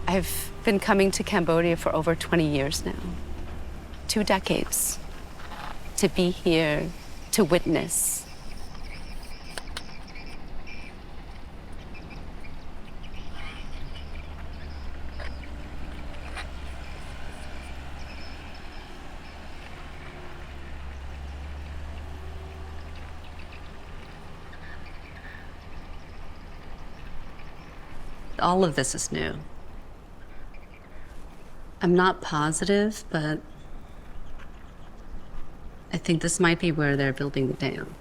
I've been coming to Cambodia for over 20 years now. 2 decades. To be here, to witness. All of this is new. I'm not positive, but I think this might be where they're building the dam.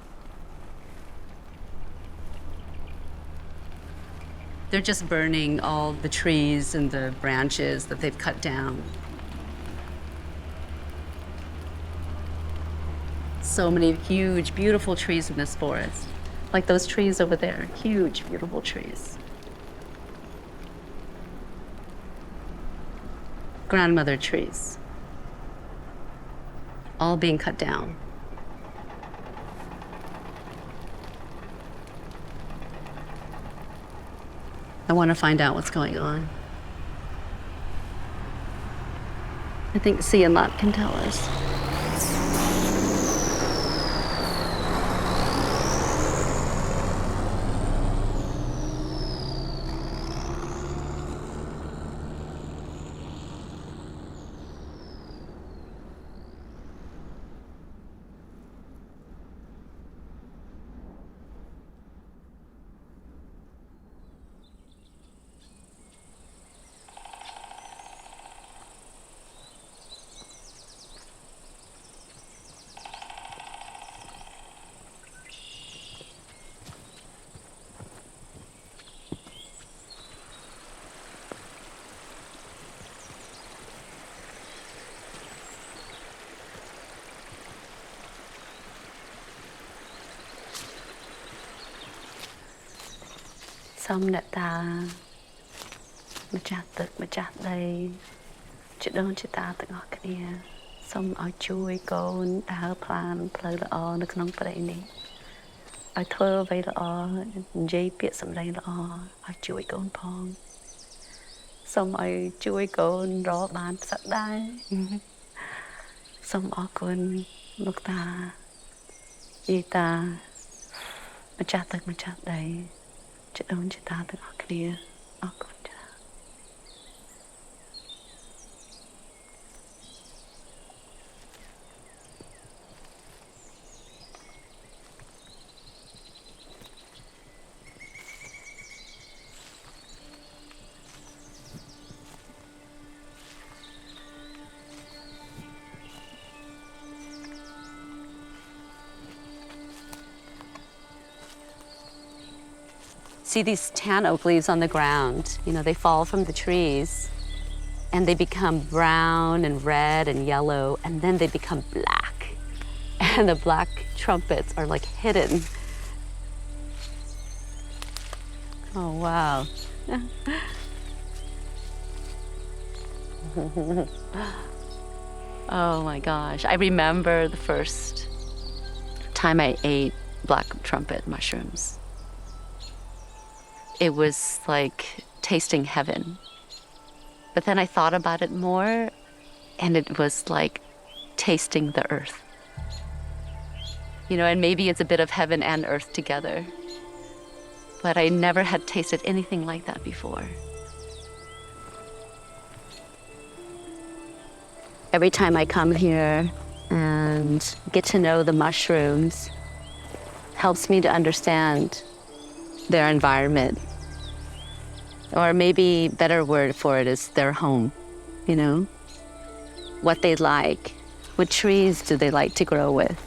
They're just burning all the trees and the branches that they've cut down. So many huge, beautiful trees in this forest. Like those trees over there, huge, beautiful trees. Grandmother trees, all being cut down. I want to find out what's going on. I think C and Lot can tell us. Some nè ta mà chặt tực mà chặt đầy chữ đơn chữ ta tực ngọt cái nè xong ở chui con đào plan pleiល្អនៅក្នុងប្រៃនេះឲ្យធ្វើអ្វីល្អនិយាយពាក្យសម្ដីល្អឲ្យជួយកូនផងសូមឲ្យជួយកូនរកបានសក្តាសូមអរគុណលោកតាយាយតាម្ចាស់ទឹកម្ចាស់ដីជិតអូនជិតតាទាំងអស់គ្នាអរគុណចា៎ See these tan oak leaves on the ground. You know, they fall from the trees and they become brown and red and yellow, and then they become black. And the black trumpets are like hidden. Oh, wow. Oh my gosh. I remember the first time I ate black trumpet mushrooms. It was like tasting heaven. But then I thought about it more, and it was like tasting the earth. You know, and maybe it's a bit of heaven and earth together. But I never had tasted anything like that before. Every time I come here and get to know the mushrooms, helps me to understand their environment. Or maybe a better word for it is their home, you know? What they like. What trees do they like to grow with?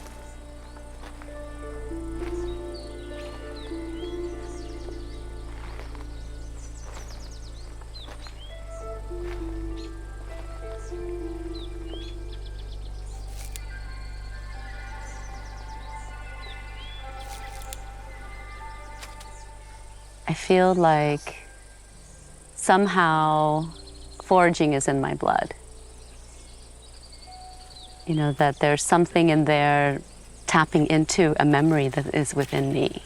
I feel like somehow foraging is in my blood. You know, that there's something in there tapping into a memory that is within me.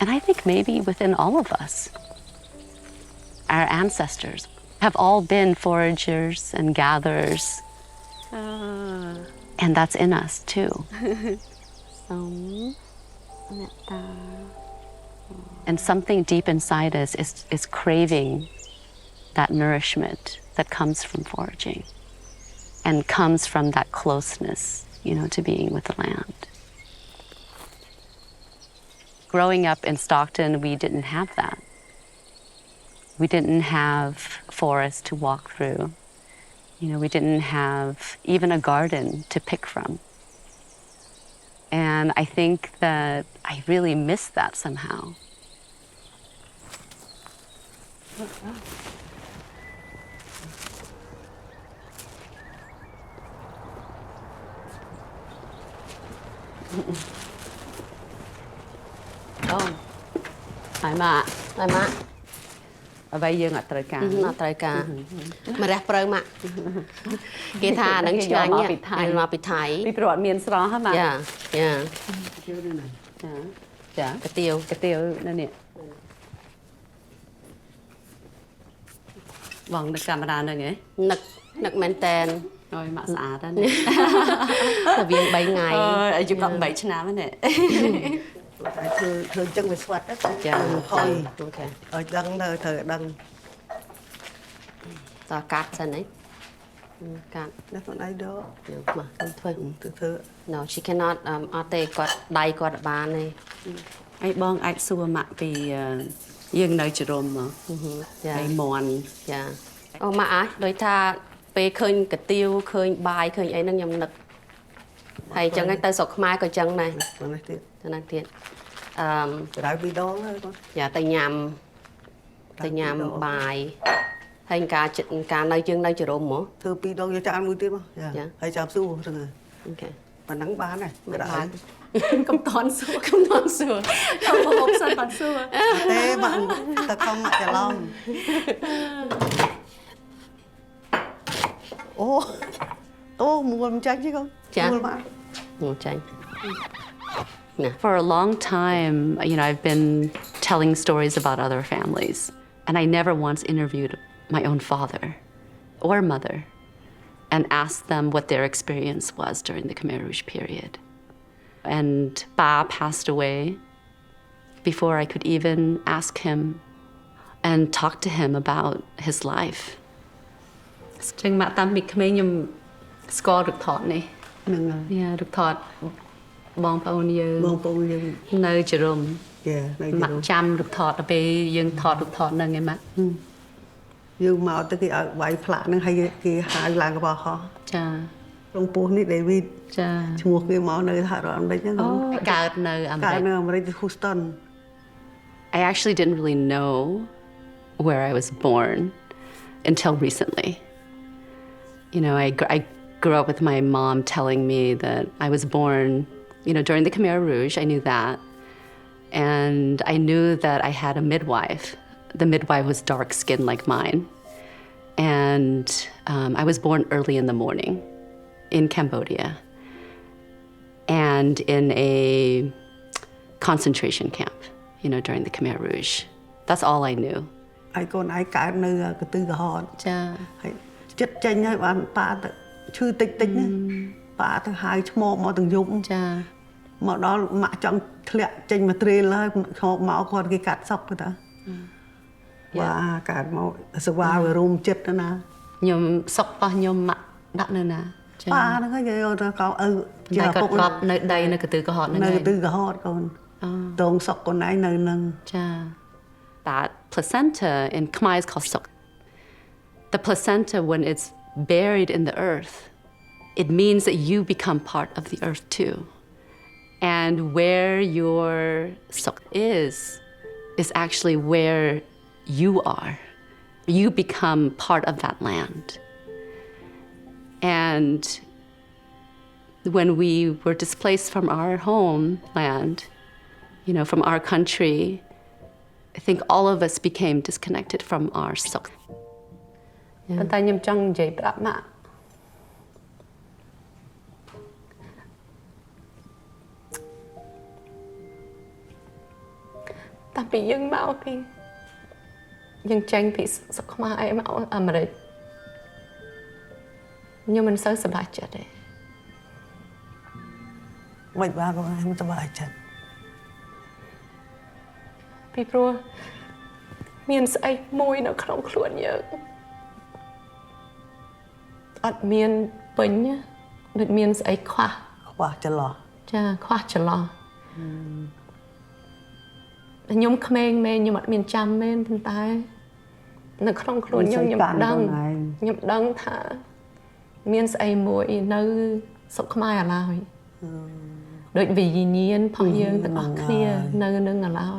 And I think maybe within all of us. our ancestors have all been foragers and gatherers. And that's in us too. And something deep inside us is craving that nourishment that comes from foraging and comes from that closeness, to being with the land. Growing up in Stockton, we didn't have that. We didn't have forests to walk through. We didn't have even a garden to pick from. And I think that I really miss that somehow. Oh, hi Ma. Hi Ma. Bây giờ ngặt trời cả. Ngặt trời cả. Mà ra prơ Ma. Cái thà đang chán nhá. Cái mà bị thái. Bị bọt miên sro hả Ma? Dạ. Dạ. Dạ. Cái tiêu đây nè. Vâng, được camera rồi nhỉ? Nực men tên. Rồi mạ xả đó nè. Là viên 7 ngày. Ở chụp đọc 7 năm đó nè. Thường chân về xoát đó. Dạ. Thôi. Ok. Ở đăng nơi thời đăng. Rồi cắt xem đấy. Cắt. Nó còn đây đó. Mà thôi. Thưa. No, she cannot ate quạt đai quạt bàn này. Ai bong ai xua mạ vì dương nơi chữ rôm mà. Ai mòn. Dạ. Ô mà á, đối tha về khơi cái tiêu, khơi bài, khơi ấy nó nhầm nực. Hay chẳng anh ta sọc mai coi chân này. Còn này tiết. Cho nên tiết. Cái đáy bị đó thôi con. Dạ, tay nhằm bài. Hay cả nơi chân nơi chữ rôm mà. Thưa bị đó cho ăn nuôi tiết không? Dạ. Hay chạm xu rồi. Ok. Và nắng bán này. Cái đáy. Không toàn xua. Không có hộp sân toàn xua. Thế bạn ta không mặc cái lòng. Ô, tô mua chanh chứ không? Dạ. Mua bạn. Mua chanh. For a long time, I've been telling stories about other families, and I never once interviewed my own father or mother and asked them what their experience was during the Khmer Rouge period. And Ba passed away before I could even ask him and talk to him about his life. Chừng mà tam bị Khmer nhung score được thọt này. Yeah, được thọt. Bong bao nhiêu nơi chữ rùm mặt chăm được thọt ở bên dương thọt được thọt nơi nghe mắt dương màu tới cái vài phạ nó hay cái hai làng cái bò họ cha trong phố này David cha mua cái màu nơi thả rồi đấy chứ không cả nơi Houston. I actually didn't really know where I was born until recently. I grew up with my mom telling me that I was born during the Khmer Rouge. I knew that. And I knew that I had a midwife. The midwife was dark-skinned like mine. And I was born early in the morning in Cambodia and in a concentration camp, during the Khmer Rouge. That's all I knew. Ai con ai cả nơi cái tư cái họ. Cha. Chết chanh ấy bạn ba chư tích nhá. Ba thứ hai mò mò từng dụng. Cha. Mà đó mà trong lẹ chanh mà trê là họ máu còn cái cát sọc rồi đó. Và cả máu sự vào về room chết đó nè. Nhom sọc pa nhom mặt đặt nữa nè. Ba nó cái gì rồi có Nơi cọp nơi đây nơi cái tư cái họ nơi cái tư cái họ còn. Tông sọc con này nơi nâng. Cha. That placenta in Khmer is called sok. The placenta, when it's buried in the earth, it means that you become part of the earth too. And where your sok is actually where you are. You become part of that land. And when we were displaced from our homeland, from our country, I think all of us became disconnected from our sok. But I am trong dây bạp mạ. Ta bị dân mau thì យើងចេញពីស្រុកខ្មែរឯមកអាមេរិកខ្ញុំមិនសូវសប្បាយចិត្តទេ មិនបានក៏ខ្ញុំសប្បាយចិត្ត ពីព្រោះមានស្អីមួយនៅក្នុងខ្លួនយើងអត់មានពេញដូចមានស្អីខ្វះ ខ្វះចន្លោះ ចាខ្វះចន្លោះខ្ញុំក្មេងមែនខ្ញុំអត់មានចាំមែនប៉ុន្តែនៅក្នុងខ្លួនខ្ញុំដឹងថាមានស្អីមួយនៅសុខខ្មែរឥឡូវដូចវិញ្ញាណផងយើងទាំងអស់គ្នានៅនឹងឥឡូវ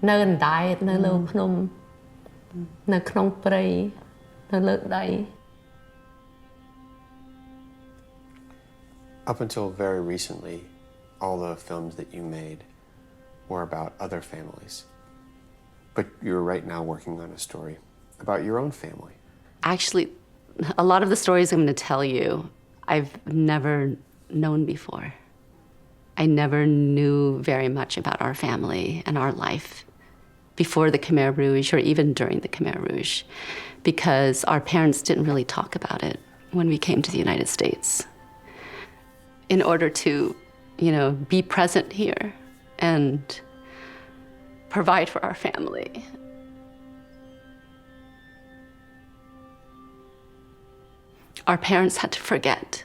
នៅអណ្ដែតនៅលើភ្នំនៅក្នុងព្រៃនៅលើដី Up until very recently, all the films that you made were about other families. But you're right now working on a story about your own family. Actually, a lot of the stories I'm going to tell you, I've never known before. I never knew very much about our family and our life before the Khmer Rouge or even during the Khmer Rouge, because our parents didn't really talk about it when we came to the United States. In order to, be present here and provide for our family. Our parents had to forget.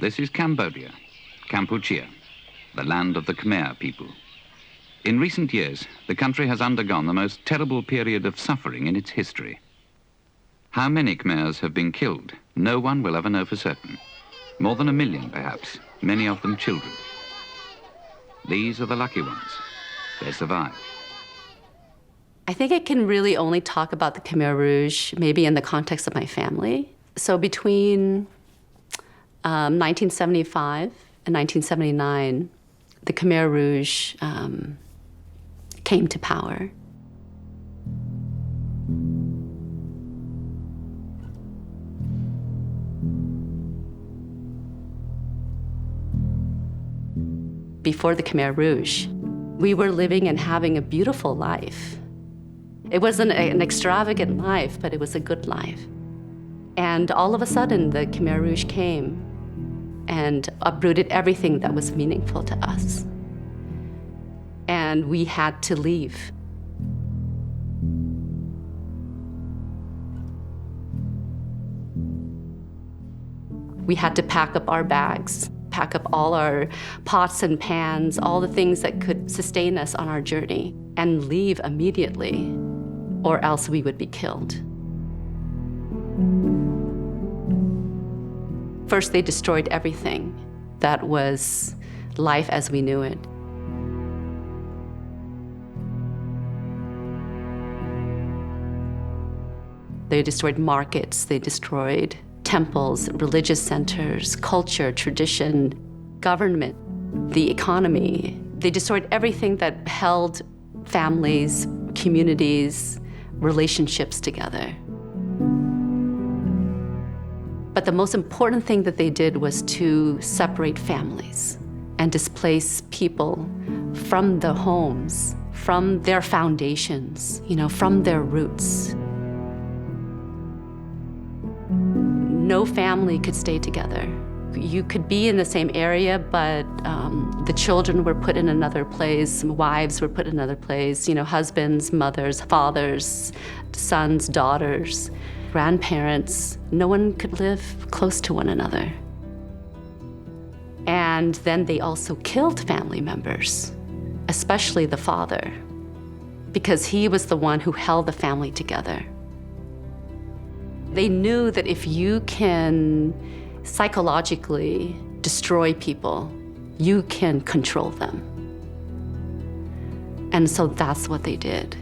This is Cambodia, Kampuchea, the land of the Khmer people. In recent years, the country has undergone the most terrible period of suffering in its history. How many Khmers have been killed, no one will ever know for certain. More than 1 million, perhaps, many of them children. These are the lucky ones. They survive. I think I can really only talk about the Khmer Rouge maybe in the context of my family. So between 1975 and 1979, the Khmer Rouge came to power. Before the Khmer Rouge, we were living and having a beautiful life. It wasn't an extravagant life, but it was a good life. And all of a sudden, the Khmer Rouge came and uprooted everything that was meaningful to us. And we had to leave. We had to pack up our bags, pack up all our pots and pans, all the things that could sustain us on our journey, and leave immediately, or else we would be killed. First, they destroyed everything that was life as we knew it. They destroyed markets, they destroyed temples, religious centers, culture, tradition, government, the economy. They destroyed everything that held families, communities, relationships together. But the most important thing that they did was to separate families and displace people from their homes, from their foundations, from their roots. No family could stay together. You could be in the same area, but the children were put in another place, wives were put in another place, husbands, mothers, fathers, sons, daughters, grandparents. No one could live close to one another. And then they also killed family members, especially the father, because he was the one who held the family together. They knew that if you can psychologically destroy people, you can control them. And so that's what they did.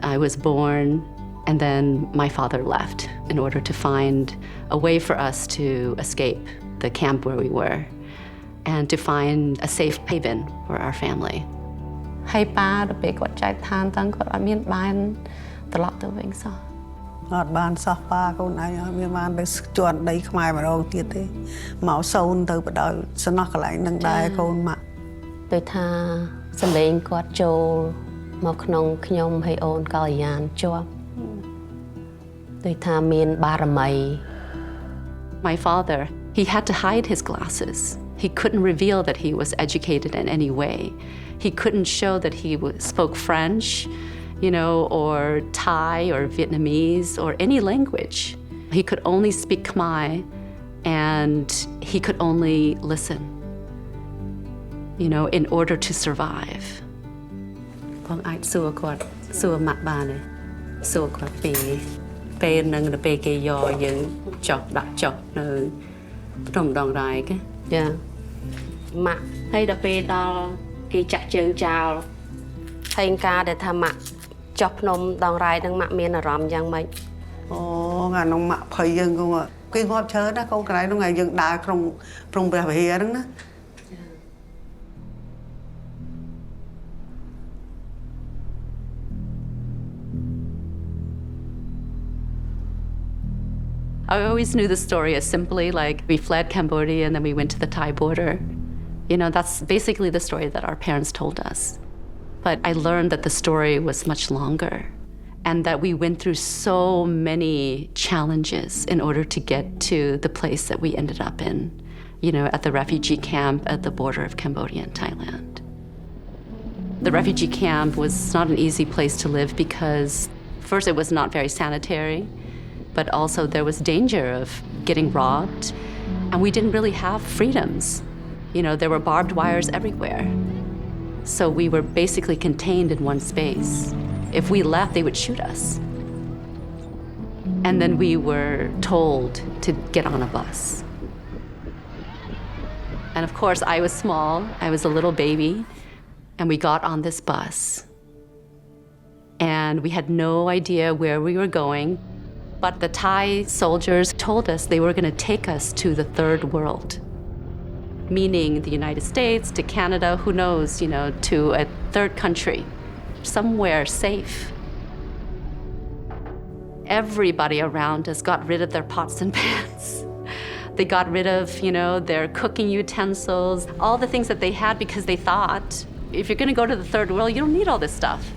I was born, and then my father left in order to find a way for us to escape the camp where we were and to find a safe haven for our family. ហើយប៉ាទៅពេលគាត់ចែកឋានតាំងគាត់អត់មានបានត្រឡប់ទៅវិញសោះ ngọt bàn sọc ba con anh miền man để chuẩn đấy Khmer mà đâu tiệt thế máu sâu từ bắt đầu sẽ nó lại nâng đai con mà tôi tha sân lên quạt trâu một nông nhom hay ôn Kalyanee cho tôi tha miền ba mày. My father, he had to hide his glasses. He couldn't reveal that he was educated in any way. He couldn't show that he spoke French, you know, or Thai or Vietnamese or any language. He could only speak Khmer and he could only listen, you know, in order to survive. Con ai xua quạt, xua mặt bà này, xua quạt bê nâng là bê kê dò những chọc đặt chọc nơi trong đòn rài cái. Yeah. Mặt hay là bê đó cái chặt chân chào. Hay ca để tha mặt chọc nôm đòn rài đang mặt miền ở ròm giang mấy. Ồ, ngà nông mặt phơi dân con ạ. Cái ngóp chớ đó con cái nó ngày dân đá trong bè hè đó. I always knew the story as simply like we fled Cambodia and then we went to the Thai border. You know, that's basically the story that our parents told us. But I learned that the story was much longer and that we went through so many challenges in order to get to the place that we ended up in, you know, at the refugee camp at the border of Cambodia and Thailand. The refugee camp was not an easy place to live because first it was not very sanitary, but also there was danger of getting robbed, and we didn't really have freedoms. You know, there were barbed wires everywhere. So we were basically contained in one space. If we left, they would shoot us. And then we were told to get on a bus. And of course, I was small, I was a little baby, and we got on this bus. And we had no idea where we were going. But the Thai soldiers told us they were going to take us to the third world, meaning the United States, to Canada, who knows, you know, to a third country, somewhere safe. Everybody around us got rid of their pots and pans. They got rid of, you know, their cooking utensils, all the things that they had because they thought, if you're going to go to the third world, you don't need all this stuff.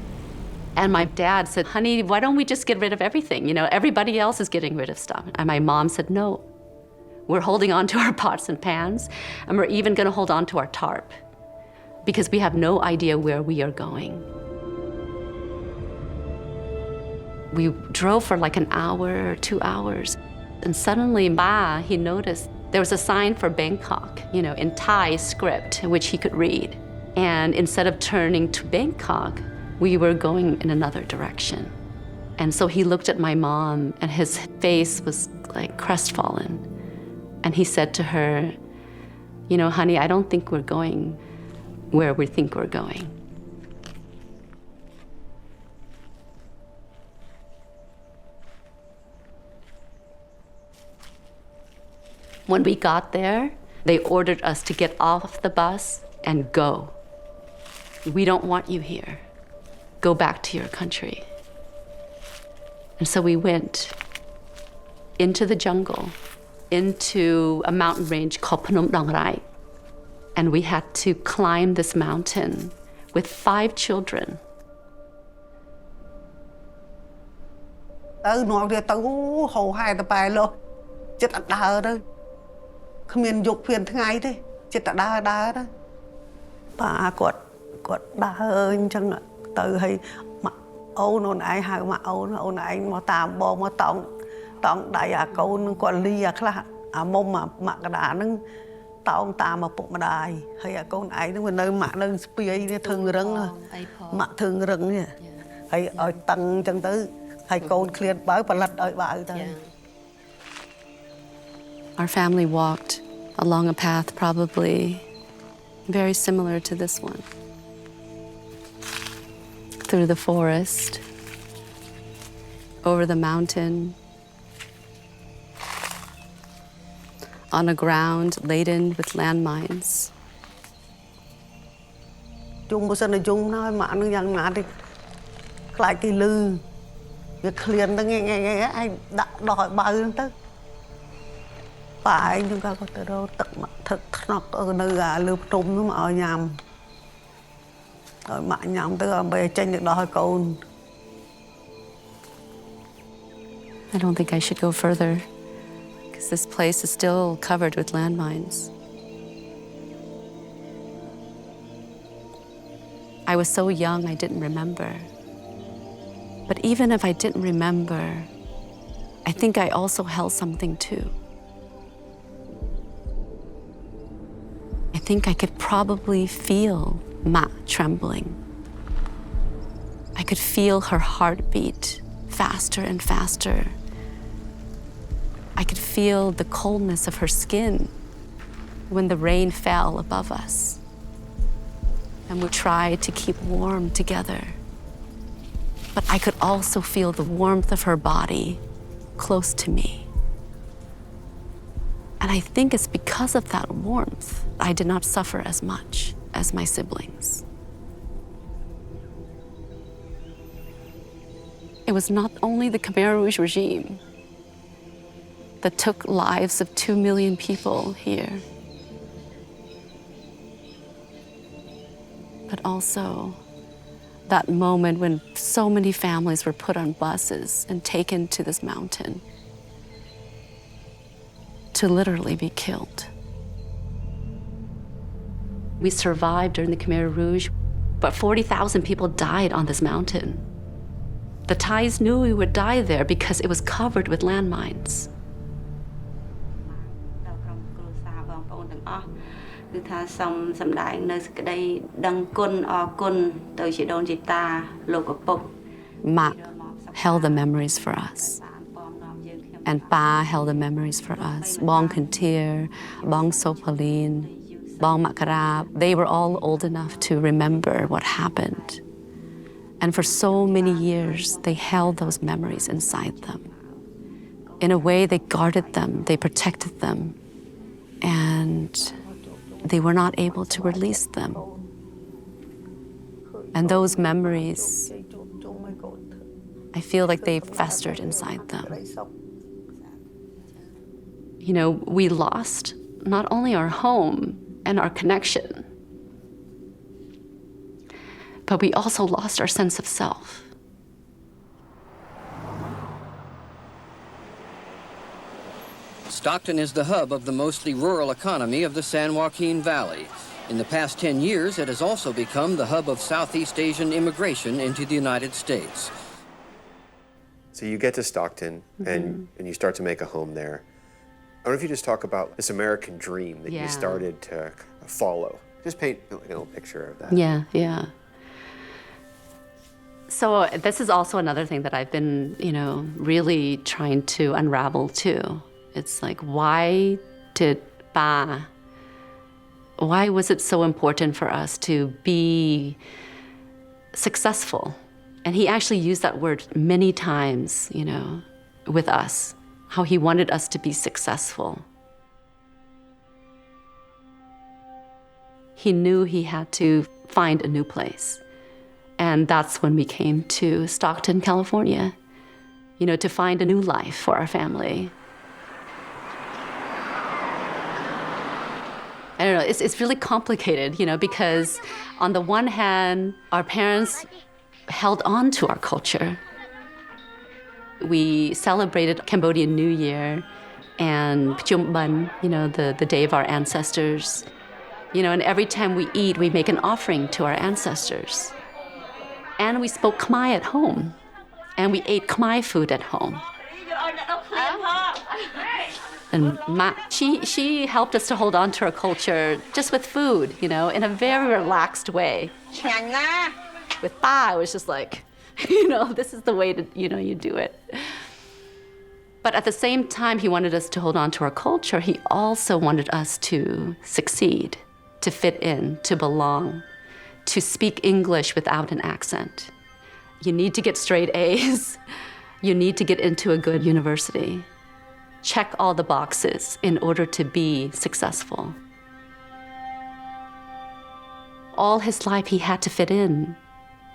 And my dad said, honey, why don't we just get rid of everything? You know, everybody else is getting rid of stuff. And my mom said, no, we're holding on to our pots and pans, and we're even going to hold on to our tarp because we have no idea where we are going. We drove for like an hour or 2 hours. And suddenly, Ma, he noticed there was a sign for Bangkok, you know, in Thai script, which he could read. And instead of turning to Bangkok, we were going in another direction. And so he looked at my mom and his face was like crestfallen. And he said to her, you know, honey, I don't think we're going where we think we're going. When we got there, they ordered us to get off the bus and go. We don't want you here. Go back to your country. And so we went into the jungle, into a mountain range called Phnom Dong Rai. And we had to climb this mountain with 5 children. Nó đi tới hồ hai ta bài lo chết đá đó không miền dục phiền ngày thế chết đá đó bà quật đá ơi chẳng từ hay mà âu nó ai hai mà âu này mà tạm bò mà tòng đại à câu nó còn ly à khla à mông mà cái đá nó tòng tạm mà bụng mà đài hay à câu này nó nơi mà nơi spray nó thường rừng mà thường rừng nè hay ở tầng chân tới hay câu clear báo và lật ở báo tới. Our family walked along a path probably very similar to this one. Through the forest, over the mountain, on a ground laden with landmines. Chung bữa sau này chung nói mà nó dần mà đi lại cái lư việc liền nó nghe anh đã đòi bao nhiêu tới bà anh chúng ta có từ đâu tận thật nó ở nơi gà lưu trùng nó mà ở nhầm rồi mạ nhầm tới rồi bây giờ tranh được đòi cồn. I don't think I should go further because this place is still covered with landmines. I was so young I didn't remember. But even if I didn't remember, I think I also held something too. I think I could probably feel Ma trembling. I could feel her heartbeat faster and faster. I could feel the coldness of her skin when the rain fell above us. And we tried to keep warm together. But I could also feel the warmth of her body close to me. And I think it's because of that warmth I did not suffer as much as my siblings. It was not only the Khmer Rouge regime that took lives of 2 million people here, but also that moment when so many families were put on buses and taken to this mountain to literally be killed. We survived during the Khmer Rouge, but 40,000 people died on this mountain. The Thais knew we would die there because it was covered with landmines. Ma held the memories for us. And Pa held the memories for us. Bong Kantir, Bong Sopalin, Bong Makarab, they were all old enough to remember what happened. And for so many years, they held those memories inside them. In a way, they guarded them, they protected them, and they were not able to release them. And those memories, I feel like they festered inside them. You know, we lost not only our home and our connection, but we also lost our sense of self. Stockton is the hub of the mostly rural economy of the San Joaquin Valley. In the past 10 years, it has also become the hub of Southeast Asian immigration into the United States. So you get to Stockton and you start to make a home there. I wonder if you just talk about this American dream that you started to follow. Just paint a little picture of that. Yeah. So this is also another thing that I've been, really trying to unravel too. It's like, why was it so important for us to be successful? And he actually used that word many times, with us, how he wanted us to be successful. He knew he had to find a new place. And that's when we came to Stockton, California, to find a new life for our family. I don't know, it's really complicated, because on the one hand, our parents held on to our culture. We celebrated Cambodian New Year and Chum Ban, the day of our ancestors. And every time we eat, we make an offering to our ancestors. And we spoke Khmer at home. And we ate Khmer food at home. And Ma, she helped us to hold on to our culture just with food, in a very relaxed way. With Pa, it was just like, this is the way to, you do it. But at the same time, he wanted us to hold on to our culture. He also wanted us to succeed, to fit in, to belong, to speak English without an accent. You need to get straight A's. You need to get into a good university. Check all the boxes in order to be successful. All his life, he had to fit in.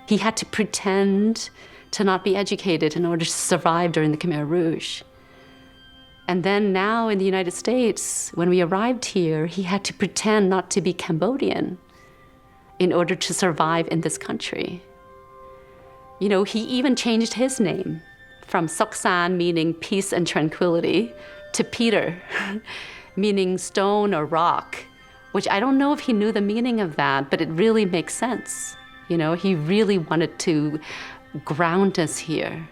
He had to pretend to not be educated in order to survive during the Khmer Rouge. And then now in the United States, when we arrived here, he had to pretend not to be Cambodian in order to survive in this country. You know, he even changed his name from Soksan, meaning peace and tranquility, to Peter, meaning stone or rock, which I don't know if he knew the meaning of that, but it really makes sense. You know, he really wanted to ground us here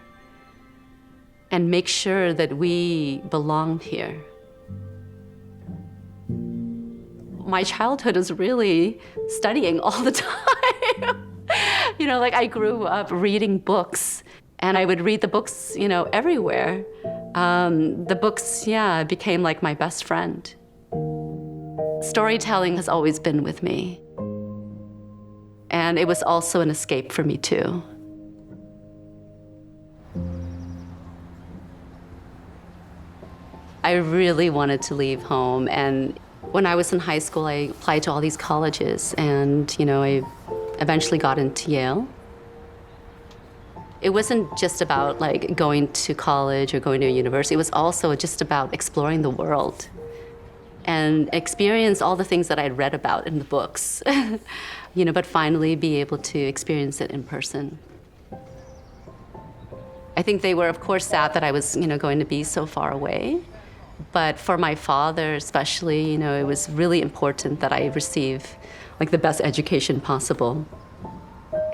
and make sure that we belonged here. My childhood is really studying all the time. You know, like I grew up reading books, and I would read the books, you know, everywhere. The books, yeah, became like my best friend. Storytelling has always been with me. And it was also an escape for me too. I really wanted to leave home, and when I was in high school, I applied to all these colleges, and you know, I eventually got into Yale. It wasn't just about like going to college or going to a university. It was also just about exploring the world and experience all the things that I'd read about in the books, you know, but finally be able to experience it in person. I think they were, of course, sad that I was, you know, going to be so far away. But for my father especially, you know, it was really important that I receive like the best education possible.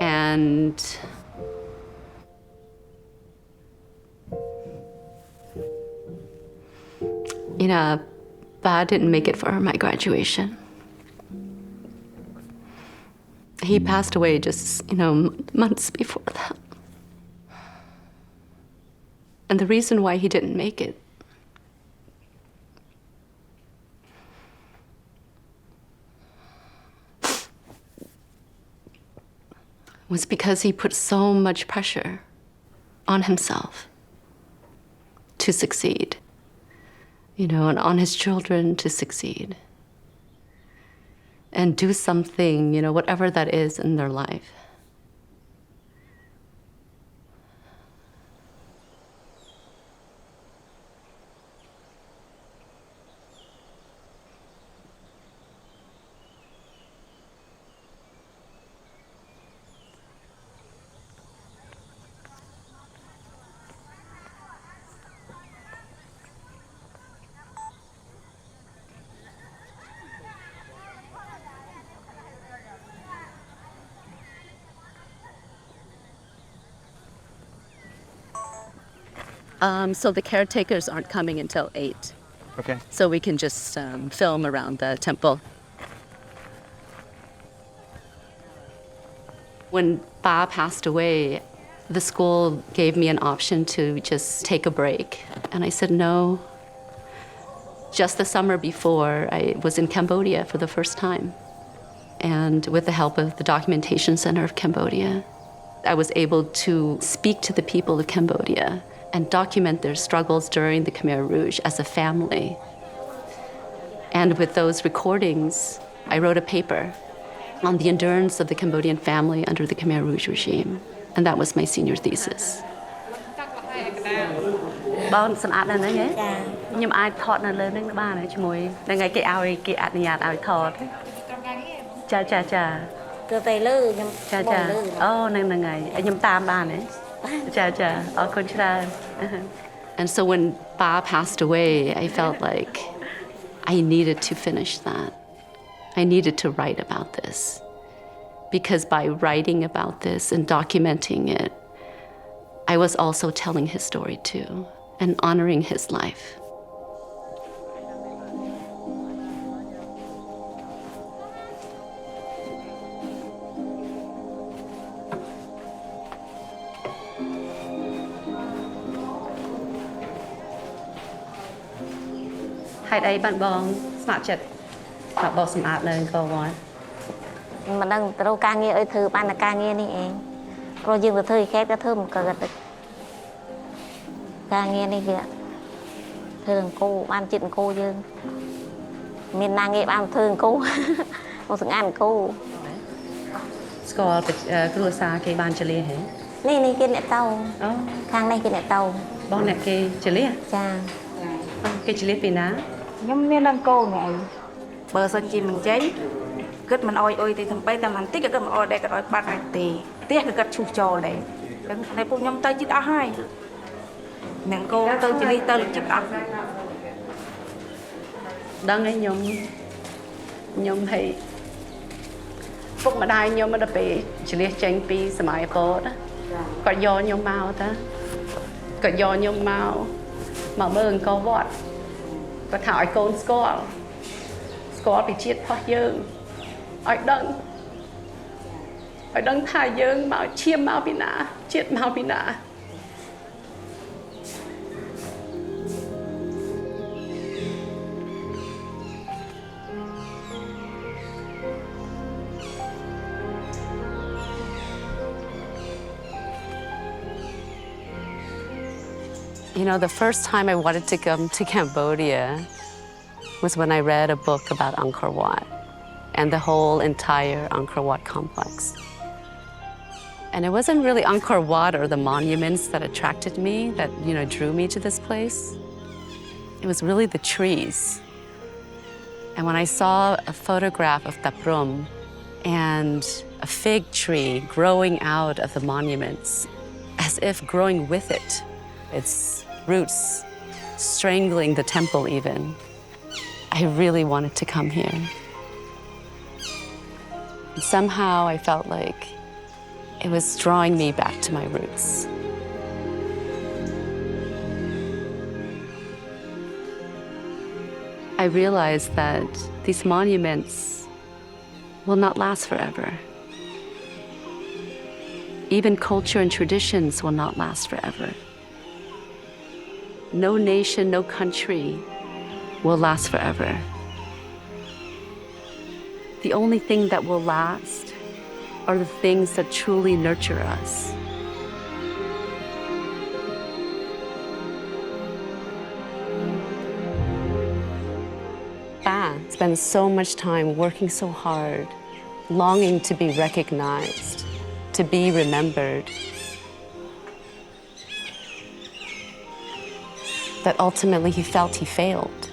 And you know, Ba didn't make it for my graduation. He passed away just, you know, months before that. And the reason why he didn't make it was because he put so much pressure on himself to succeed, you know, and on his children to succeed and do something, you know, whatever that is in their life. So the caretakers aren't coming until 8. Okay. So we can just film around the temple. When Ba passed away, the school gave me an option to just take a break. And I said no. Just the summer before, I was in Cambodia for the first time. And with the help of the Documentation Center of Cambodia, I was able to speak to the people of Cambodia and document their struggles during the Khmer Rouge as a family. And with those recordings, I wrote a paper on the endurance of the Cambodian family under the Khmer Rouge regime. And that was my senior thesis. Bon san at nan nghe. Nhưng ai thọt nan lên nan ba này chmui. Nan ngay cái ao cái at nhà ao thọt. Cha cha cha. Cơ tay lư nhưng cha cha. Nan ngay. Nhưng tam ba này. Cha cha. Con chra. And so when Ba passed away, I felt like I needed to finish that. I needed to write about this. Because by writing about this and documenting it, I was also telling his story too, and honoring his life. Hãy đây bạn bong smart chật bạn bong smart lên câu nói. Mà đang trâu ca nghe ơi thư ban là ca nghe đi em. Rồi dương từ thư khác cái thư một cờ gật ca nghe đi kìa. Thư cô ban chuyện cô dương. Mình đang nghe ban thư cô. Một sự ăn cô. ស្គាល់គ្រួសារគេបានចលៀសហ៎ នេះគេអ្នកតោ អូ ខាងនេះគេអ្នកតោ បងអ្នកគេចលៀស ចា គេចលៀសពីណា ខ្ញុំមានដល់កូនឯងបើសិនជាមិនចេញគិតមិនអុយទេសំបីតែបន្តិចក៏គិតមិនអុយដែរក៏អុយបាត់ដែរទេផ្ទះក៏គិតឈូសចោលដែរតែពួកខ្ញុំទៅជិតអស់ហើយអ្នកកូនទៅចលៀសទៅជិតអស់ ដឹងឯងខ្ញុំហីពុកម្ដាយខ្ញុំដល់ពេលចលៀសចេញពីសម័យពលណាគាត់យកខ្ញុំមកតាគាត់យកខ្ញុំមកមើលអង្គរវត្តគាត់ថាឲ្យកូនស្គាល់ពីជាតិផុសយើងឲ្យដឹងថាយើងមកឈាមមកពីណាជាតិមកពីណា You know, the first time I wanted to come to Cambodia was when I read a book about Angkor Wat and the whole entire Angkor Wat complex. And it wasn't really Angkor Wat or the monuments that attracted me, that, you know, drew me to this place. It was really the trees. And when I saw a photograph of Taprum and a fig tree growing out of the monuments, as if growing with it, its roots strangling the temple even, I really wanted to come here. And somehow I felt like it was drawing me back to my roots. I realized that these monuments will not last forever. Even culture and traditions will not last forever. No nation, no country will last forever. The only thing that will last are the things that truly nurture us. Pa spends so much time working so hard, longing to be recognized, to be remembered, that ultimately he felt he failed.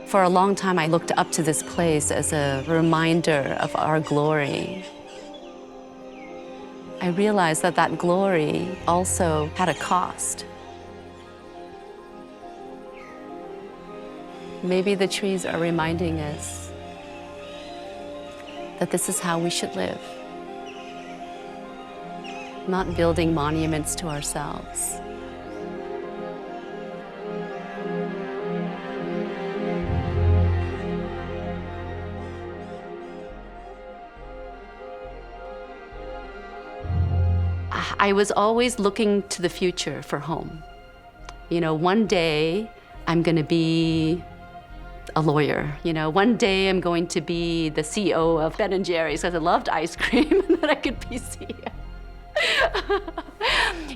For a long time, I looked up to this place as a reminder of our glory. I realized that that glory also had a cost. Maybe the trees are reminding us that this is how we should live. Not building monuments to ourselves. I was always looking to the future for home. You know, one day I'm going to be a lawyer. You know, one day I'm going to be the CEO of Ben & Jerry's because I loved ice cream and that I could be CEO.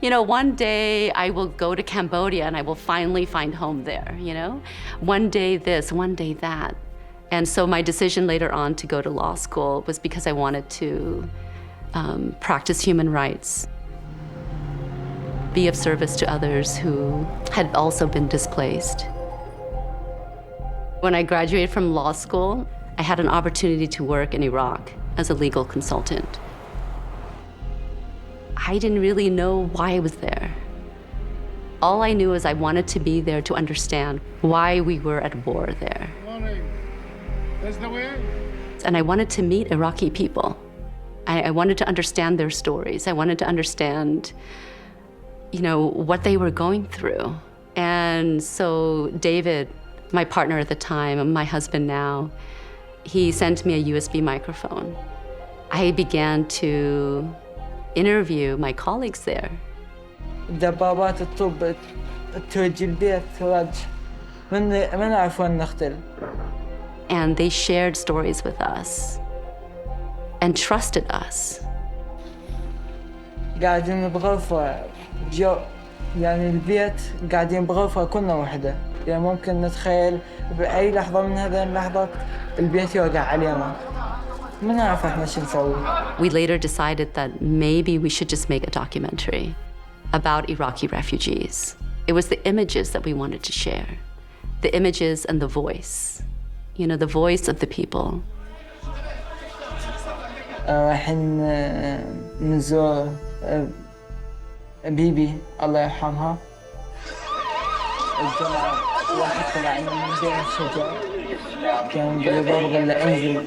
You know, one day I will go to Cambodia and I will finally find home there, you know? One day this, one day that. And so my decision later on to go to law school was because I wanted to practice human rights, be of service to others who had also been displaced. When I graduated from law school, I had an opportunity to work in Iraq as a legal consultant. I didn't really know why I was there. All I knew is I wanted to be there to understand why we were at war there. And I wanted to meet Iraqi people. I wanted to understand their stories. I wanted to understand, you know, what they were going through. And so David, my partner at the time, my husband now, he sent me a USB microphone. I began to interview my colleagues there. دبابات الطب توجه البيت توجه من عفوا نختل. And they shared stories with us and trusted us. قاعدين بغرفة يعني البيت قاعدين بغرفة كلنا وحدة. يعني ممكن نتخيل بأي لحظة من هذه اللحظات البيت يوقع علينا ما نعرف احنا شو نسوي. We later decided that maybe we should just make a documentary about Iraqi refugees. It was the images that we wanted to share. The images and the voice. You know, the voice of the people. رايحين نزور بيبي الله يرحمها. الجمعة واحد طلع من بين الشجر كان قال بابا قال له انزل.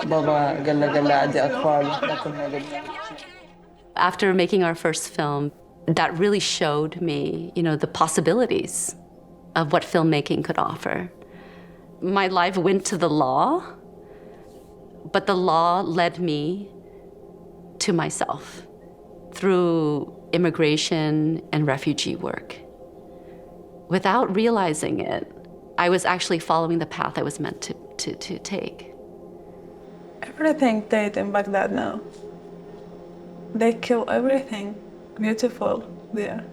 بابا قال له عندي أطفال ما كنا قلنا. After making our first film, that really showed me, you know, the possibilities of what filmmaking could offer. My life went to the law, but the law led me to myself through immigration and refugee work. Without realizing it, I was actually following the path I was meant to take. Everything dead in Baghdad now. They kill everything beautiful there.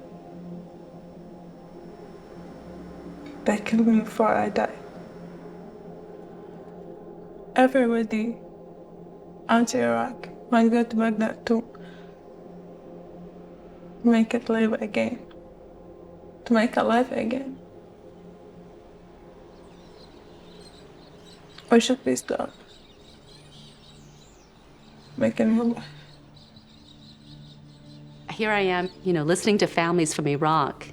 They killed me before I died. Everybody anti-Iraq want to go to Baghdad to make it live again, to make it live again. We should be stopped. Making new life. Here I am, you know, listening to families from Iraq.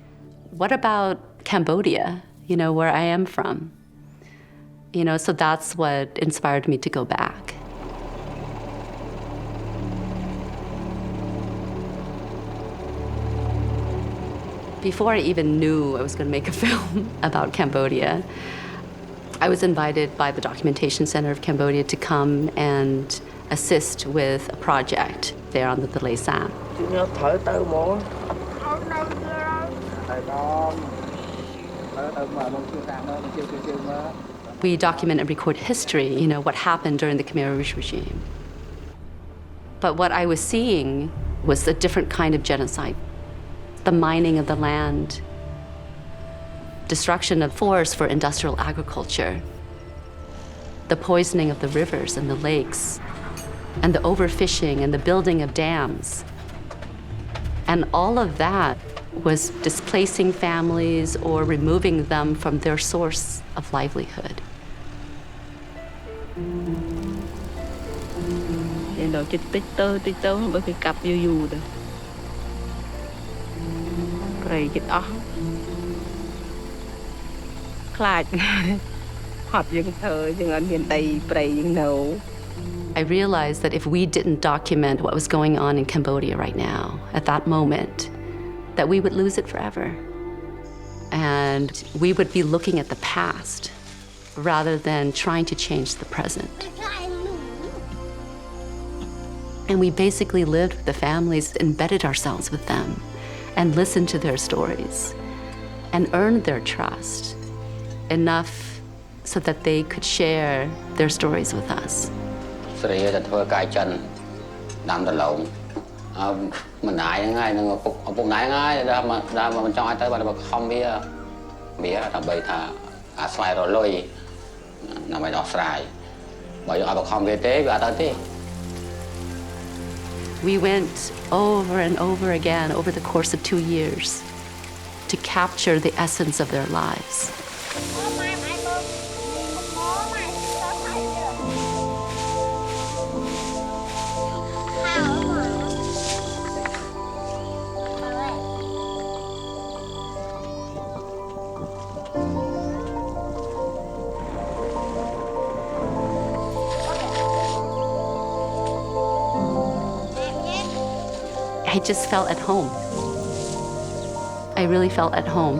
What about Cambodia, you know, where I am from? You know, so that's what inspired me to go back. Before I even knew I was going to make a film about Cambodia, I was invited by the Documentation Center of Cambodia to come and assist with a project there on the Thalei Sap. We document and record history, you know, what happened during the Khmer Rouge regime. But what I was seeing was a different kind of genocide. The mining of the land, destruction of forests for industrial agriculture, the poisoning of the rivers and the lakes, and the overfishing and the building of dams. And all of that was displacing families or removing them from their source of livelihood. I realized that if we didn't document what was going on in Cambodia right now, at that moment, that we would lose it forever. And we would be looking at the past rather than trying to change the present. And we basically lived with the families, embedded ourselves with them, and listened to their stories, and earned their trust enough so that they could share their stories with us. ស្រីតែធ្វើកាយចិនដាំដលងមិនណាយហ្នឹងហើយនឹងឪពុកម្ដាយហ្នឹងហើយដើមមិនចង់ឲ្យទៅបាត់ខំវាដើម្បីថាអាស្វែងរកលុយដើម្បីដោះស្រាយបើយើងអត់បខំវាទេវាអត់ទៅទេ We went over and over again over the course of 2 years to capture the essence of their lives. I just felt at home. I really felt at home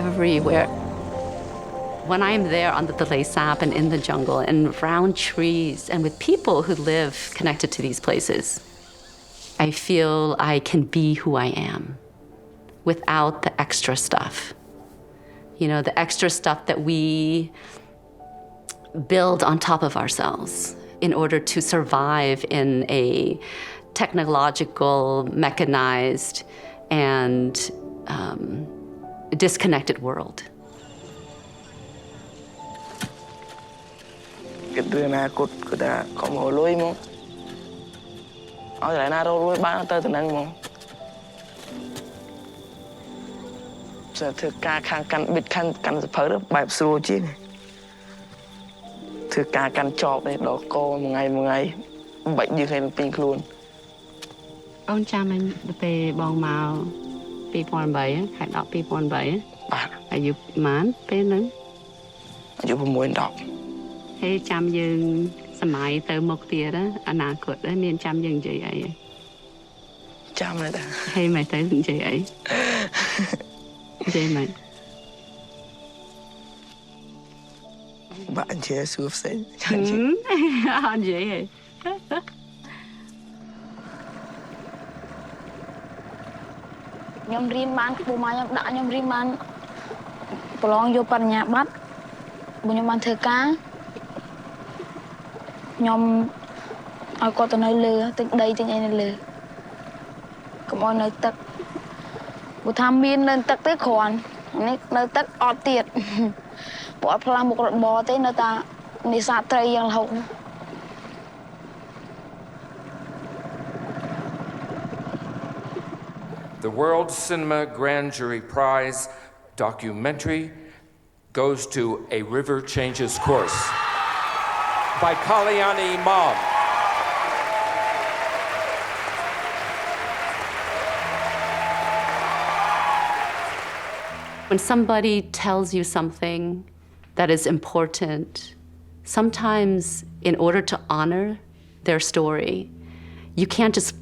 everywhere. When I'm there on the Thalei Sap and in the jungle and around trees and with people who live connected to these places, I feel I can be who I am without the extra stuff. You know, the extra stuff that we build on top of ourselves in order to survive in a technological, mechanized, and disconnected world. គិតរឿងអនាគតគឺថាកុំរលួយមកឲ្យតែណារលួយបានទៅនឹងមកจะធ្វើការខាងកាន់ប៊ិតកាន់សភៅបែបស្រួលជាងធ្វើការកាន់ចប់នេះដល់កមួយថ្ងៃបាច់យើងឲ្យពីខ្លួន អូនចាំឯងពេលបងមក2008ខែ10 2008បាទអាយុប៉ុន្មានពេលហ្នឹងអាយុ6 10ហើយចាំយើងសម័យទៅមុខទៀតអនាគតមានចាំយើងនិយាយអីចាំទេតាហើយមិនទៅនិយាយអីនិយាយមិនបាក់និយាយសួរផ្សេងអត់និយាយអីខ្ញុំរៀនបានគ្រូម៉ាខ្ញុំដាក់ខ្ញុំរៀនបានប្រឡងយកបរិញ្ញាបត្រខ្ញុំបានធ្វើការខ្ញុំឲ្យគាត់ទៅនៅលើទឹកដីទាំងអីនៅលើកុំឲ្យនៅទឹកបើថាមាននៅទឹកទេគ្រាន់នេះនៅទឹកអត់ទៀតព្រោះអត់ផ្លាស់មុខរបរទេនៅតែនេសាទត្រីយ៉ាងរហូត The World Cinema Grand Jury Prize documentary goes to A River Changes Course by Kalyanee Mam. When somebody tells you something that is important, sometimes in order to honor their story, you can't just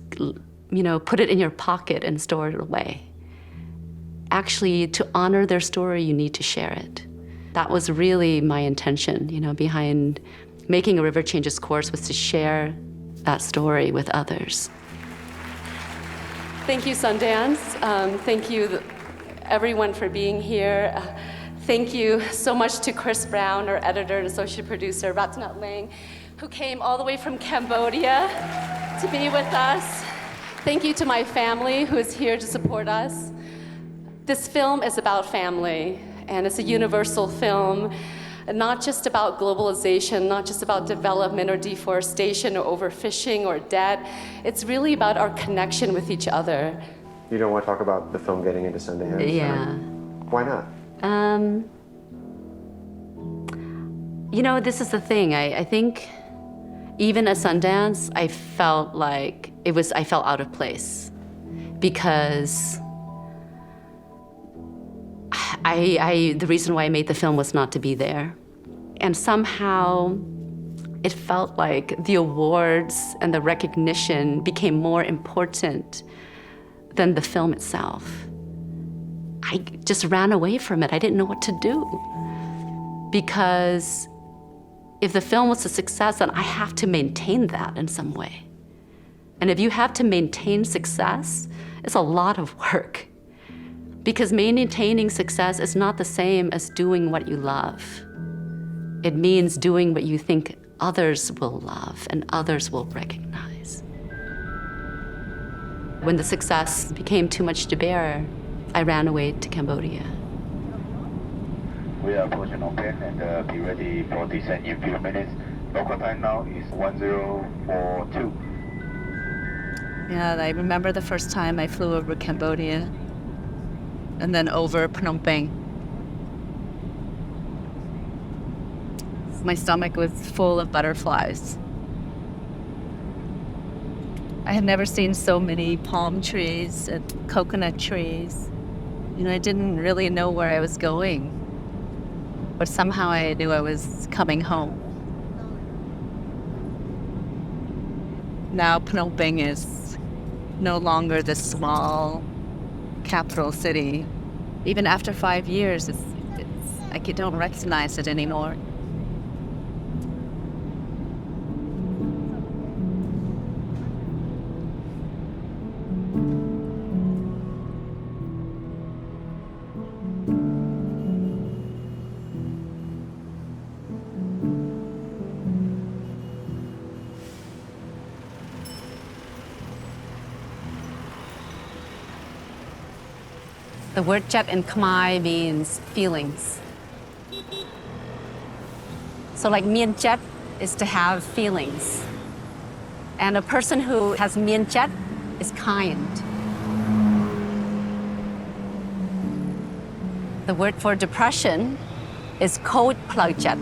put it in your pocket and store it away. Actually, to honor their story, you need to share it. That was really my intention, behind making A River Changes Course, was to share that story with others. Thank you, Sundance. Thank you, everyone, for being here. Thank you so much to Chris Brown, our editor and associate producer, Ratnat Lang, who came all the way from Cambodia to be with us. Thank you to my family who is here to support us. This film is about family, and it's a universal film, not just about globalization, not just about development or deforestation or overfishing or debt. It's really about our connection with each other. You don't want to talk about the film getting into Sundance? Yeah. Why not? This is the thing. I think even at Sundance, I felt like I felt out of place because the reason why I made the film was not to be there. And somehow it felt like the awards and the recognition became more important than the film itself. I just ran away from it. I didn't know what to do because if the film was a success, then I have to maintain that in some way. And if you have to maintain success, it's a lot of work. Because maintaining success is not the same as doing what you love. It means doing what you think others will love and others will recognize. When the success became too much to bear, I ran away to Cambodia. We are approaching Loften and be ready for descent in a few minutes. Local time now is 1042. Yeah, I remember the first time I flew over Cambodia and then over Phnom Penh. My stomach was full of butterflies. I had never seen so many palm trees and coconut trees. I didn't really know where I was going, but somehow I knew I was coming home. Now Phnom Penh is no longer this small capital city. Even after 5 years, it's like you don't recognize it anymore. The word cheate in Khmer means feelings. So like mien cheate is to have feelings. And a person who has mien chat is kind. The word for depression is khod plug chat.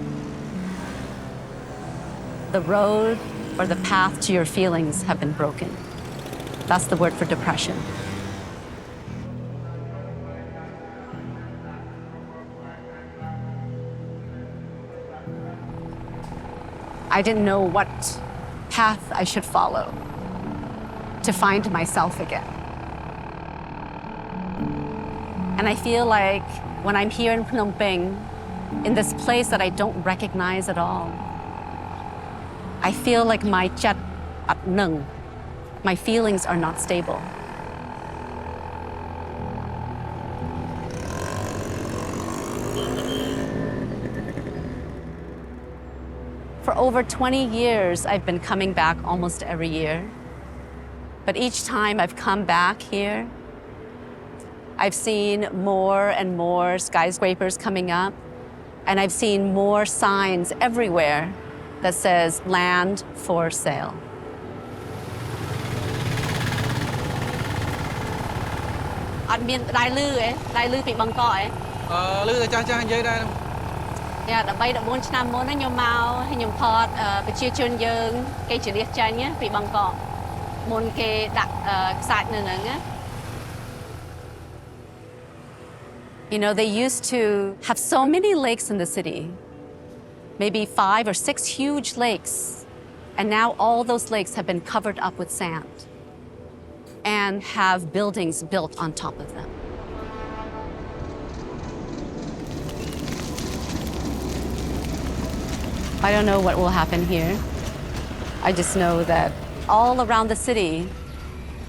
The road or the path to your feelings have been broken. That's the word for depression. I didn't know what path I should follow to find myself again. And I feel like when I'm here in Phnom Penh, in this place that I don't recognize at all, I feel like my chat at nung, my feelings are not stable. For over 20 years, I've been coming back almost every year. But each time I've come back here, I've seen more and more skyscrapers coming up, and I've seen more signs everywhere that says land for sale. Anh miền Đài Lư bị bằng cọ ấy. Lư là cha dây đây. 14 ឆ្នាំមុនណាខ្ញុំមកខ្ញុំផតប្រជាជនយើងគេជលះចាញ់ពីបង្កកមុនគេដាក់ខ្សាច់នៅហ្នឹងណា You know, they used to have so many lakes in the city, maybe 5 or 6 huge lakes, and now all those lakes have been covered up with sand and have buildings built on top of them. I don't know what will happen here. I just know that all around the city,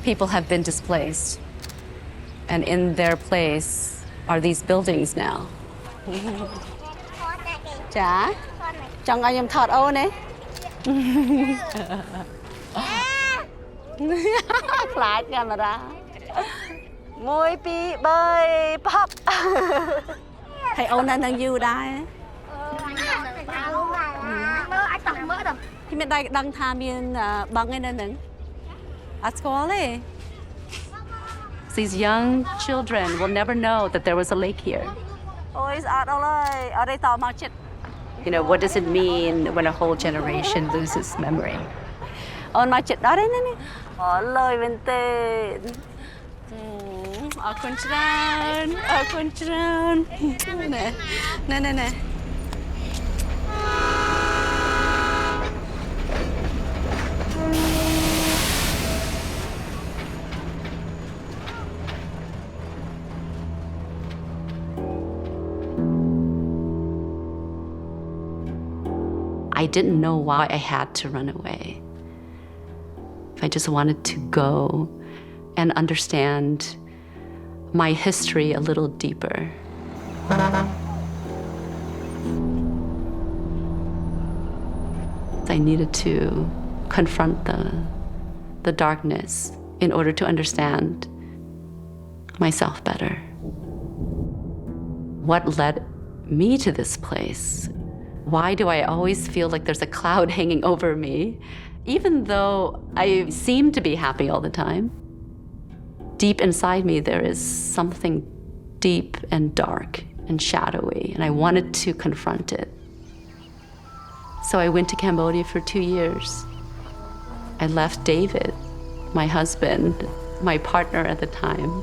people have been displaced. And in their place are these buildings now. Chả? Chồng anh em thọt ô nè. Flash camera. Môi pi bơi pop. Thầy ô nè nâng you đây. Khi mình đang tham miên bằng anh nâng. These young children will never know that there was a lake here. You know, what does it mean when a whole generation loses memory? Nè. I didn't know why I had to run away. I just wanted to go and understand my history a little deeper. I needed to confront the darkness in order to understand myself better. What led me to this place? Why do I always feel like there's a cloud hanging over me, even though I seem to be happy all the time? Deep inside me, there is something deep and dark and shadowy, and I wanted to confront it. So I went to Cambodia for 2 years. I left David, my husband, my partner at the time.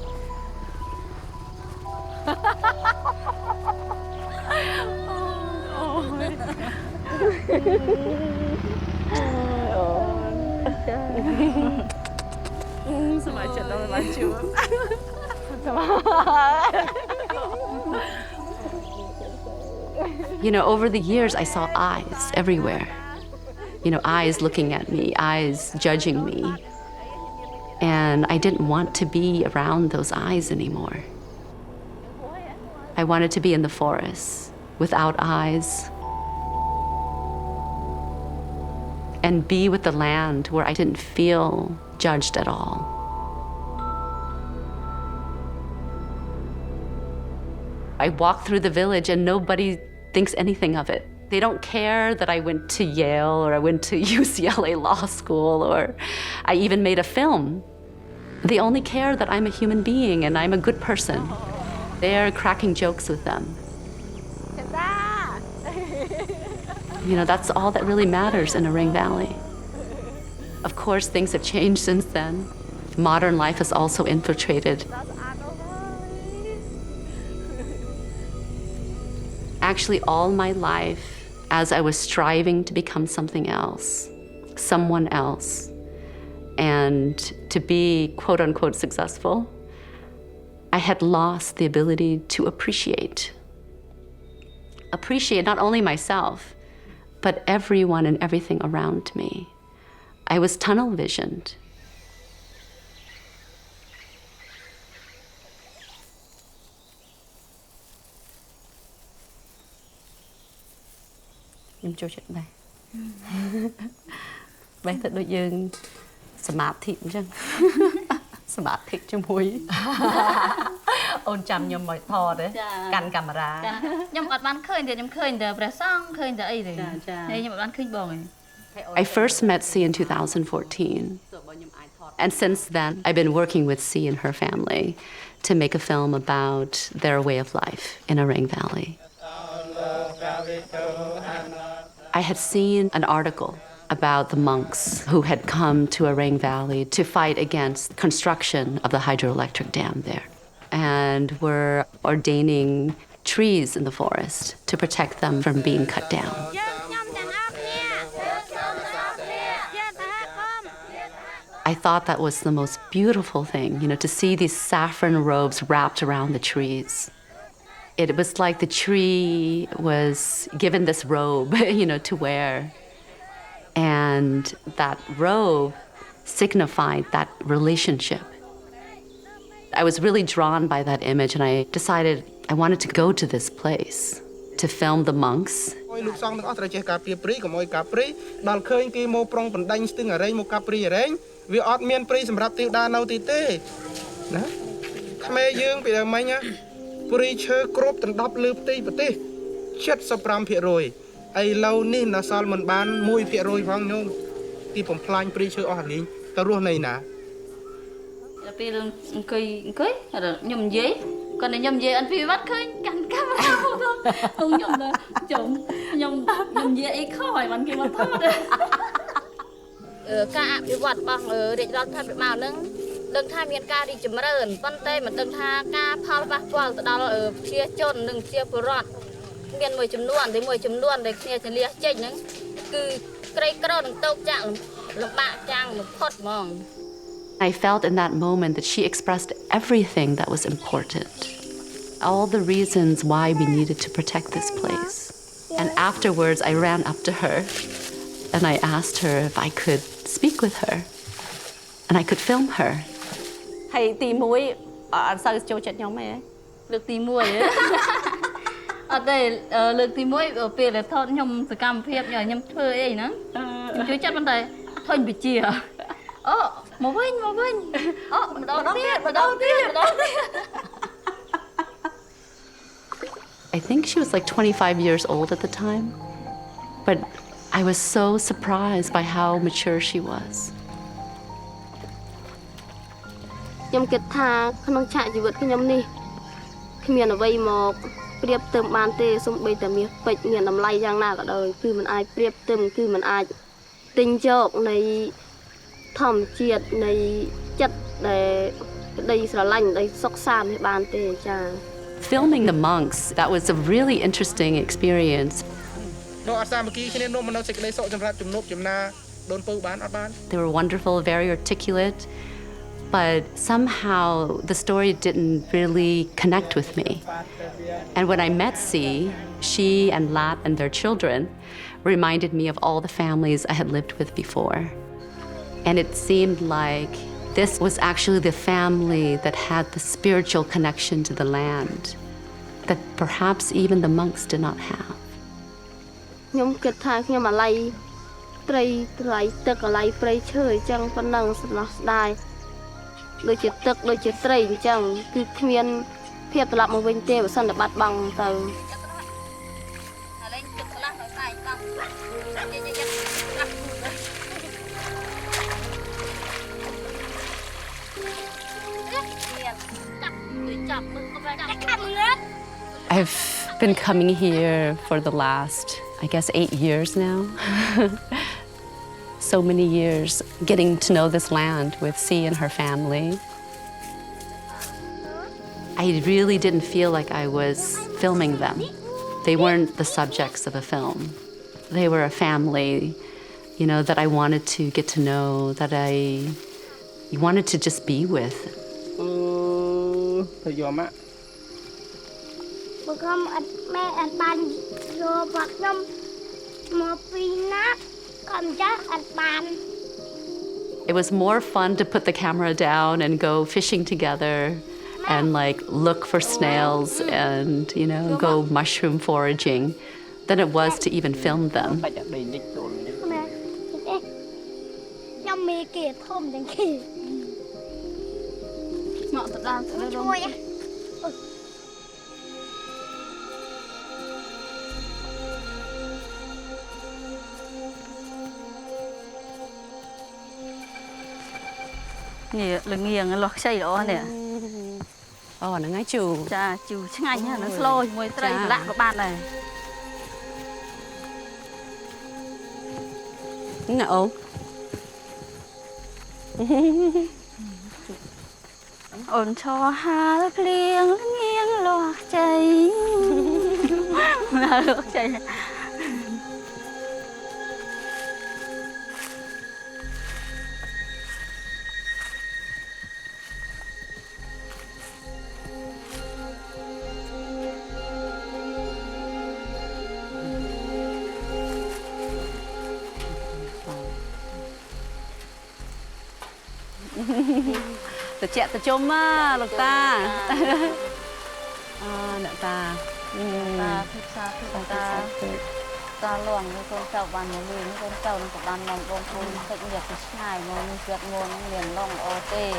You know, over the years, I saw eyes everywhere. You know, eyes looking at me, eyes judging me. And I didn't want to be around those eyes anymore. I wanted to be in the forest without eyes and be with the land where I didn't feel judged at all. I walk through the village and nobody thinks anything of it. They don't care that I went to Yale or I went to UCLA Law School or I even made a film. They only care that I'm a human being and I'm a good person. They're cracking jokes with them. You know, that's all that really matters in Orang Valley. Of course, things have changed since then. Modern life has also infiltrated. Actually, all my life, as I was striving to become something else, someone else, and to be quote unquote successful, I had lost the ability to appreciate. Appreciate not only myself, but everyone and everything around me. I was tunnel visioned. Em cho chuyện này. Bé thật đôi dương smart thịt chứ. Smart thịt cho muối. Ôn chăm nhom mỏi thò đấy. Căn camera. Nhom ọt ban khơi thì nhom khơi thì bè song khơi thì ấy rồi. Đây nhom ọt ban khơi bong này. I first met C in 2014. And since then, I've been working with C and her family to make a film about their way of life in Orang Valley. I had seen an article about the monks who had come to Orang Valley to fight against construction of the hydroelectric dam there, and were ordaining trees in the forest to protect them from being cut down. I thought that was the most beautiful thing, you know, to see these saffron robes wrapped around the trees. It was like the tree was given this robe, you know, to wear. And that robe signified that relationship. I was really drawn by that image, and I decided I wanted to go to this place to film the monks. Còn này nhom dễ anh phi bắt khơi cắn camera thôi, không nhom là chồng nhom dễ khỏi bạn kia mà thoát rồi. Ca bị vật bằng để cho thay bị màu nâng đừng thay miền ca đi chấm rờn phân tây mà đừng thay ca phao bạc quang từ đó ở chia chôn đừng chia bờ rọt miền mười chấm nuông để kia thì lia chết nâng cứ cây cỏ đừng tâu chạng làm bạ chang một phốt mong. I felt in that moment that she expressed everything that was important, all the reasons why we needed to protect this place. And afterwards, I ran up to her and I asked her if I could speak with her and I could film her. Hay tìm muối ở sao cho chết nhau mày? Được tìm muối ấy. Ở đây được tìm muối ở phía là thôi nhom sự cam phép nhờ nhom thưa ấy nữa. Chú chết bên đây thôi bị chia. Mà vinh. Mà đâu tiếc. I think she was like 25 years old at the time, but I was so surprised by how mature she was. Nhom kết tha không chạy chỉ vượt cái nhom này, khi miền ở vây mọc, priệp tầm bàn tê xong bây giờ miền bạch miền làm lay giang na cả đời, cứ mình ai priệp tầm cứ mình ai tình chọc này thầm triệt này chất để đây sờ lạnh đây sốc sam hay bàn tê cha. Filming the monks, that was a really interesting experience. They were wonderful, very articulate, but somehow the story didn't really connect with me. And when I met C, she and Lat and their children reminded me of all the families I had lived with before. And it seemed like this was actually the family that had the spiritual connection to the land that perhaps even the monks did not have. Nhom kết tha nhom mà lay tray tức lay prey chơi chẳng phân năng nó đai đôi chỉ tức đôi chỉ tray chẳng cứ miền phiệt lập một bên tê và sân để bắt bằng từ. I've been coming here for the last, I guess, 8 years now. So many years getting to know this land with C and her family. I really didn't feel like I was filming them. They weren't the subjects of a film. They were a family, you know, that I wanted to get to know, that I wanted to just be with. It was more fun to put the camera down and go fishing together and like look for snails and, you know, go mushroom foraging than it was to even film them. Nè, là nghiêng lọt xây đó nè. Nó ngay chù. Chà, chù chứ ngay nha, nó lôi mùi tây lạ của bạn này. Nè ốm. Ổn cho hà liêng nghiêng lọt xây. Lọt xây. Từ chẹt từ chôm á, lục ta. Nè ta. Ta thích xa ta luồng với con cháu bàn nhà mình, con cháu nó có bàn lòng con phun thích nghiệp thì xài mà mình việc ngôn liền lòng ô tê.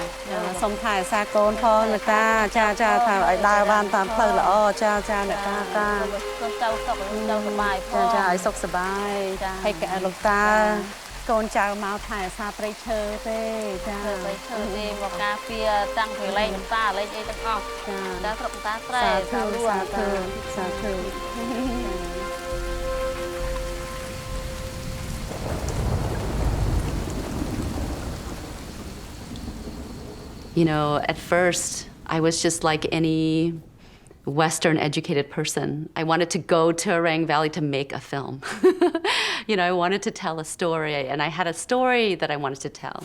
Xong thải xa con thôi lục ta, cha thải đài bàn tạm phơi là ô cha nè ta. Con cháu sọc sờ bài phong. Cha ấy sọc sờ bài. Hay cả lục ta. Con cháu mau thải xa prey chơ tê. Prey chơ tê một cà phê tăng phải lên ta lên đây tăng ngọc. Ta sọc ta prey ta luồng ta. Xa thơ. You know, at first, I was just like any Western educated person. I wanted to go to Orang Valley to make a film. You know, I wanted to tell a story, and I had a story that I wanted to tell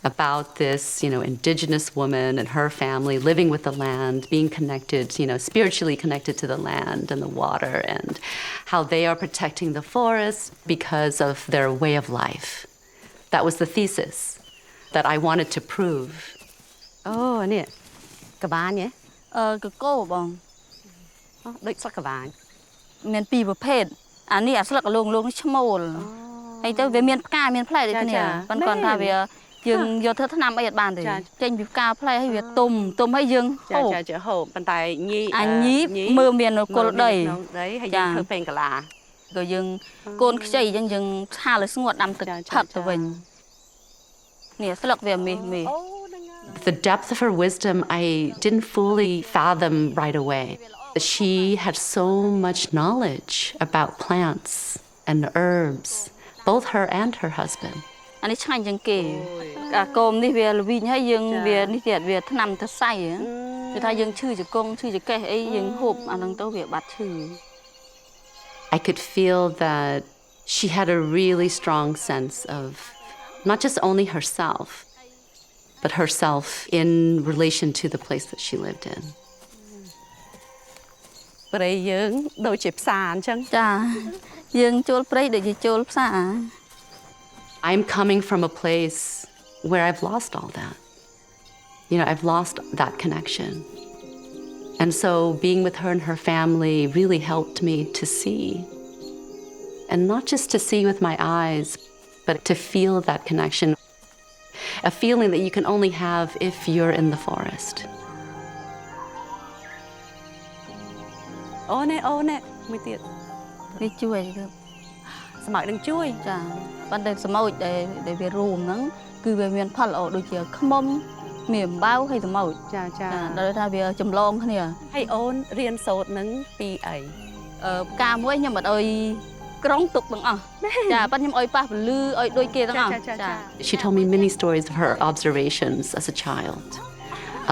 about this, you know, indigenous woman and her family living with the land, being connected, you know, spiritually connected to the land and the water, and how they are protecting the forest because of their way of life. That was the thesis that I wanted to prove. Oh, nè, cà ba nhé. Cái cô bông. Đôi sắc cà ba. Miền Pi bờ phết. Anh này sắc là luồng nó châm mồ. Hay tới về miền ca miền plei đấy nè. Vẫn còn thà về dương vô thưa năm ở bàn đấy. Trên việt ca plei hay việt tôm hay dương. Chả hộp bàn tay nhi. Anh nhí mưa miền nó cô đầy. Đấy hay dương thưa phèn cả là. Rồi dương côn chơi dương xa lời sinh hoạt nằm thật rồi mình. Nè sắc về mì. The depth of her wisdom, I didn't fully fathom right away. She had so much knowledge about plants and herbs, both her and her husband. Anh ấy chanh chẳng kể. Cả cơm đi về là vì hay dương về đi tiệt về thằng nằm thật say á. Người ta dương chư cho công chư cho cây ấy dương hộp anh đang tao về bắt chư. I could feel that she had a really strong sense of not just only herself, but herself in relation to the place that she lived in. Prey dương đôi chếp xa chăng? Chà, dương chôl prey để gì chôl xa. I'm coming from a place where I've lost all that. You know, I've lost that connection. And so being with her and her family really helped me to see. And not just to see with my eyes, but to feel that connection. A feeling that you can only have if you're in the forest. Ô nè, mới tiệt. វាជួយទៅស្មោចនឹងជួយចាប៉ុន្តែស្មោចដែលវារួមហ្នឹងគឺវាមានផលល្អដូចជាខ្មុំមានអំបៅហើយស្មោចចាដល់ថាវាចម្លងគ្នាហើយអូនរៀនសូត្រហ្នឹងពីអីការមួយខ្ញុំអត់អុយក្រុងទុកទាំងអស់ចាប៉ុន្តែខ្ញុំអុយប៉ះពលឺអុយដូចគេទាំងអស់ចា She told me many stories of her observations as a child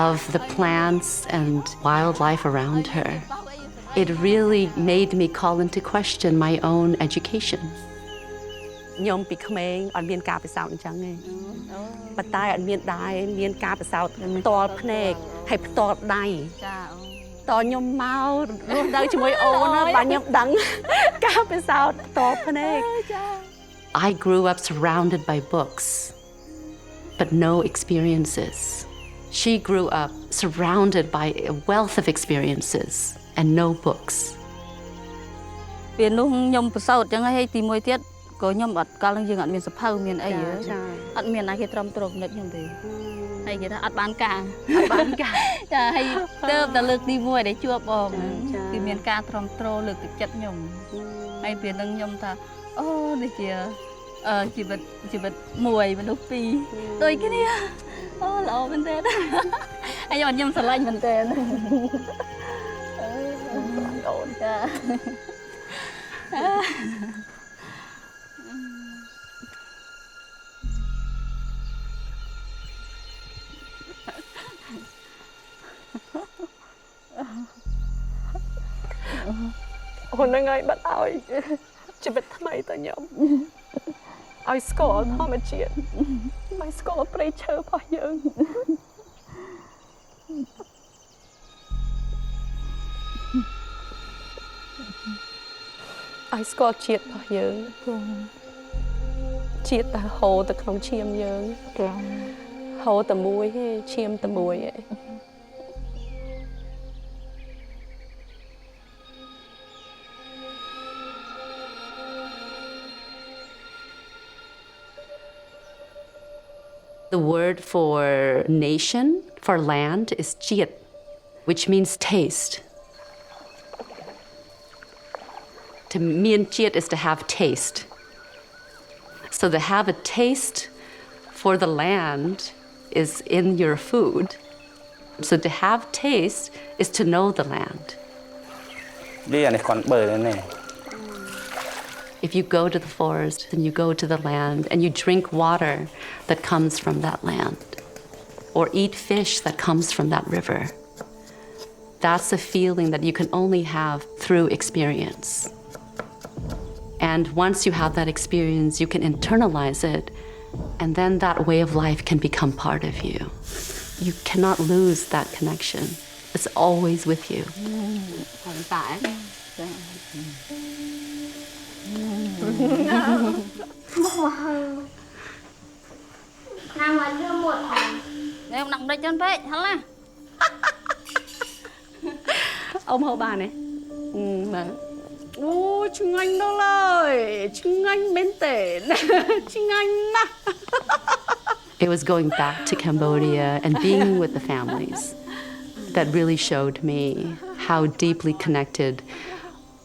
of the plants and wildlife around her. It really made me call into question my own education. ខ្ញុំពីក្មេងអត់មានការពិសោធន៍អញ្ចឹងទេប៉ុន្តែអត់មានដែរមានការពិសោធន៍ផ្ទាល់ភ្នែកហើយផ្ទាល់ដៃចាតខ្ញុំមករស់នៅជាមួយអូនណាបាទខ្ញុំដឹងការពិសោធន៍ផ្ទាល់ភ្នែក I grew up surrounded by books but no experiences. She grew up surrounded by a wealth of experiences and no books. ពេលនោះខ្ញុំពិសោធន៍អញ្ចឹងហើយទីមួយទៀតក៏ខ្ញុំអត់កាលនឹងយើងអត់មានសភៅមានអីអត់មានណាគេត្រឹមត្រូវគំនិតខ្ញុំទេហើយគេថាអត់បានការចាហើយទៅតែលើកទី1ដែលជួបបងគឺមានការត្រឹមត្រូវលើកទឹកចិត្តខ្ញុំហើយពេលនឹងខ្ញុំថាអូនេះជាជីវិតមួយមនុស្សពីរដូចគ្នាអូល្អមែនទេហើយខ្ញុំស្រឡាញ់មែនទេអូនចា អូននឹងឲ្យបាត់ឲ្យជីវិតថ្មីទៅខ្ញុំឲ្យស្គាល់ធម្មជាតិឲ្យស្គាល់ព្រៃឈើរបស់យើងឲ្យស្គាល់ជាតិរបស់យើងជាតិតែហូរទៅក្នុងឈាមយើងហូរតែមួយទេឈាមតែមួយទេ The word for nation, for land, is cheate, which means taste. To mean cheate is to have taste. So to have a taste for the land is in your food. So to have taste is to know the land. If you go to the forest and you go to the land and you drink water that comes from that land or eat fish that comes from that river, that's a feeling that you can only have through experience. And once you have that experience, you can internalize it, and then that way of life can become part of you. You cannot lose that connection. It's always with you. Em nặng đây chân phết, hả là? Ông hầu bà này. Mà. Ô, Trương Anh đâu lời. Trương Anh bên tể. Trương Anh mà. It was going back to Cambodia and being with the families that really showed me how deeply connected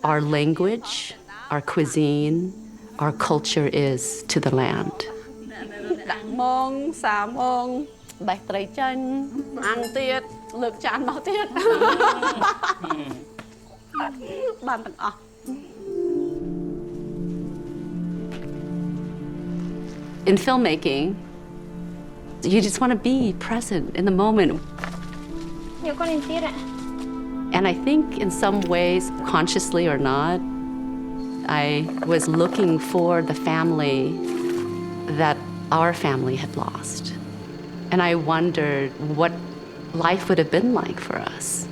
our language, our cuisine, our culture is to the land. Mong, xà mong, bạch trái chanh, ăn tiết, lược chán bao tiết. Bàn tặng ọc. In filmmaking, you just want to be present in the moment. And I think in some ways, consciously or not, I was looking for the family that our family had lost. And I wondered what life would have been like for us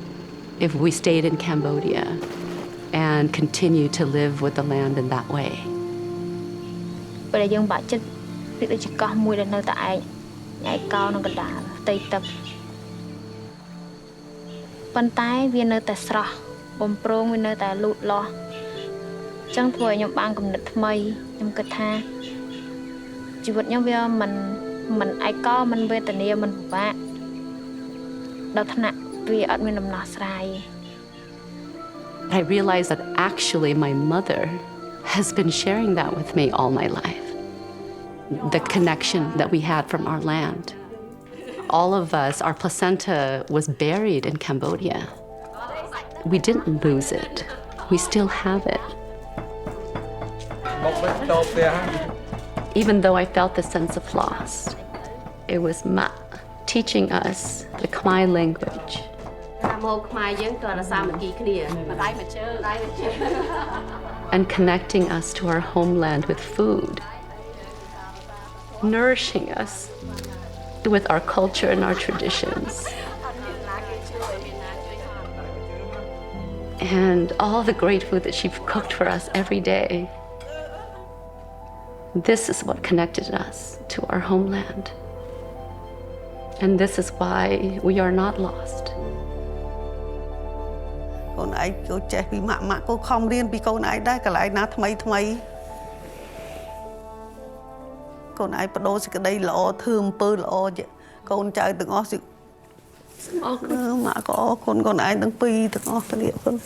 if we stayed in Cambodia and continued to live with the land in that way. I realized that actually my mother has been sharing that with me all my life. The connection that we had from our land. All of us, our placenta was buried in Cambodia. We didn't lose it. We still have it. Even though I felt the sense of loss, it was Ma teaching us the Khmer language. And connecting us to our homeland with food, nourishing us with our culture and our traditions. And all the great food that she cooked for us every day. This is what connected us to our homeland. And this is why we are not lost. Con ai cô trẻ vì mạ cô không riêng vì con ai đây cả lại na thay con ai bắt đầu cái đây lọ thơm pơ lọ vậy con trai từng ngó sự mạ có con ai từng pi từng ngó cái liệu con.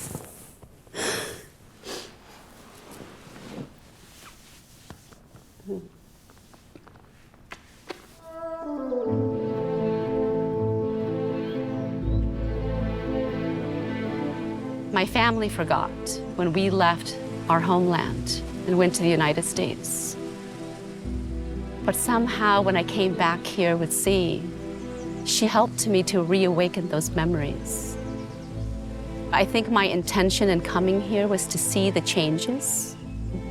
My family forgot when we left our homeland and went to the United States. But somehow when I came back here with C, she helped me to reawaken those memories. I think my intention in coming here was to see the changes,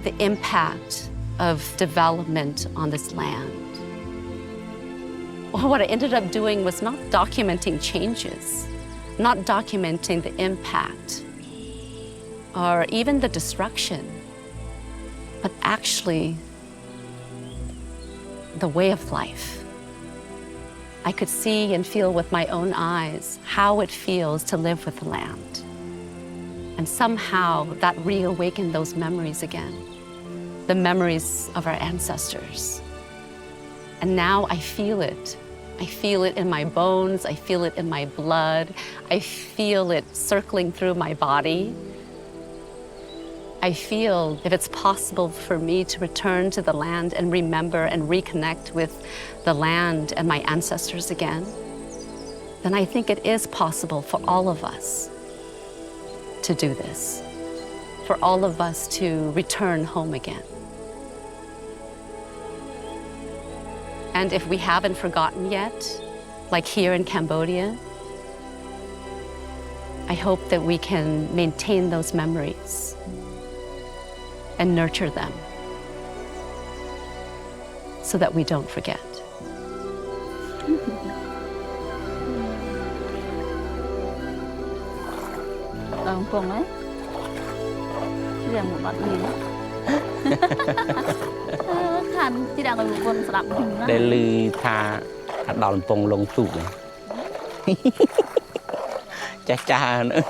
the impact of development on this land. What I ended up doing was not documenting changes, not documenting the impact, or even the destruction, but actually the way of life. I could see and feel with my own eyes how it feels to live with the land. And somehow that reawakened those memories again, the memories of our ancestors. And now I feel it. I feel it in my bones, I feel it in my blood, I feel it circling through my body. I feel if it's possible for me to return to the land and remember and reconnect with the land and my ancestors again, then I think it is possible for all of us to do this, for all of us to return home again. And if we haven't forgotten yet, like here in Cambodia, I hope that we can maintain those memories and nurture them so that we don't forget. Để lư tha đòn pong lông tụ cha nữa.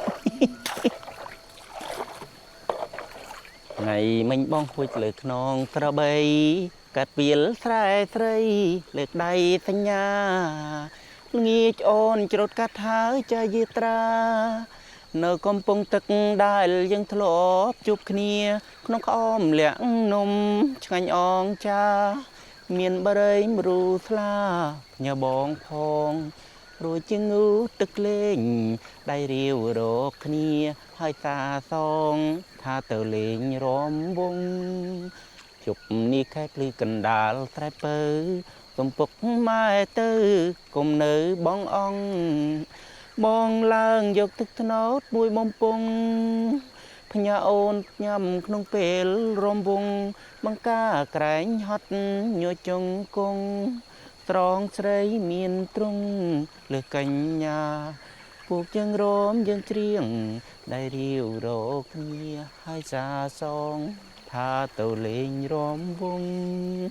Ngày mình bong khuấy lược non tra bay cắt viền sải sải lược đầy thanh nha nghe ôn chốt cắt hái cha dê tra nở com pong tắc đai dân thọ chụp kia non om lẹng nôm chanh ong cha miền bờ đây mru thla nhà bong phong rồi chân ngưu tức lên đầy riêu rọc kia hai ta song tha tờ lên róm bông chụp ni khai pli cần đal trai pơ tôm bốc mai tư cùng nữ bong ong bong lang dọc thức nốt bùi bông bông nhà ôn nhầm không pel róm bông băng ca cánh hót nhô chung cung tròn sấy miền trung lược cành nhà buộc chân róm chân triêng đại riêu rô kia hai xa song tha tàu lên róm bông.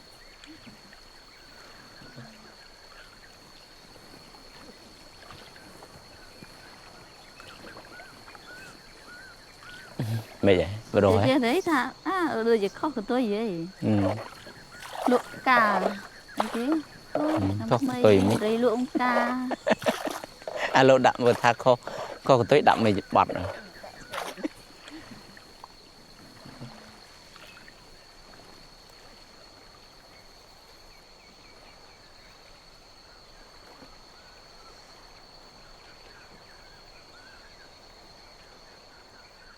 Mẹ vậy, vừa rồi ấy. Đấy thà, rồi giờ khó của tôi vậy. Luộc cà, cái khó tôi mới. Rồi luộc cà. Alo đậm vừa tha khó của tôi đậm này bọt rồi.